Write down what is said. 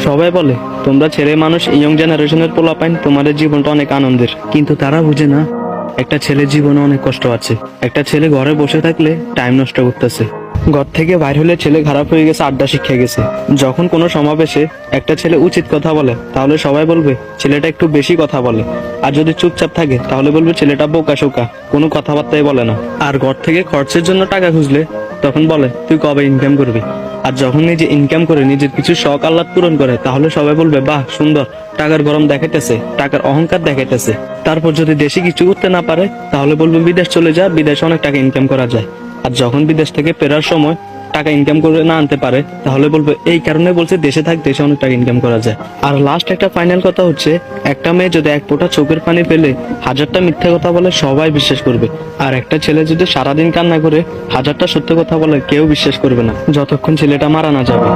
সবাই বলে তোমরা ছেলে মানুষ, ইয়ং জেনারেশনের পোলাপাইন, তোমাদের জীবনটা অনেক আনন্দের, কিন্তু তারা বুঝে না একটা ছেলের জীবনে অনেক কষ্ট আছে। একটা ছেলে ঘরে বসে থাকলে টাইম নষ্ট করতেছে, ঘর থেকে বাইর হলে ছেলে খারাপ হয়ে গেছে, আড্ডা শিখে গেছে। যখন কোনো সমাবেশে একটা ছেলে উচিত কথা বলে তাহলে সবাই বলবে ছেলেটা একটু বেশি কথা বলে, আর যদি চুপচাপ থাকে তাহলে বলবে ছেলেটা বোকা শোকা, কোনো কথাবার্তাই বলে না। আর ঘর থেকে খরচের জন্য টাকা খুঁজলে তখন বলে তুই কবে ইনকাম করবি। আর যখন নিজে ইনকাম করে নিজের কিছু শখ আহ্লাদ পূরণ করে তাহলে সবাই বলবে বাহ সুন্দর, টাকার গরম দেখাইতেছে, টাকার অহংকার দেখাইতেছে। তারপর যদি দেশে কিছু করতে না পারে তাহলে বলবে বিদেশ চলে যা, বিদেশে অনেক টাকা ইনকাম করা যায়। আর যখন বিদেশ থেকে ফেরার সময় টাকা ইনকাম করে না আনতে পারে তাহলে বলবে এই কারণে বলছে দেশে থাক, দেশে অনেক টাকা ইনকাম করা যায়। আর লাস্ট একটা ফাইনাল কথা হচ্ছে, একটা মেয়ে যদি এক ফোঁটা চোখের পানি ফেলে হাজারটা মিথ্যা কথা বলে সবাই বিশ্বাস করবে, আর একটা ছেলে যদি সারাদিন কান্না করে হাজারটা সত্য কথা বলে কেউ বিশ্বাস করবে না, যতক্ষণ ছেলেটা মারা না যাবে।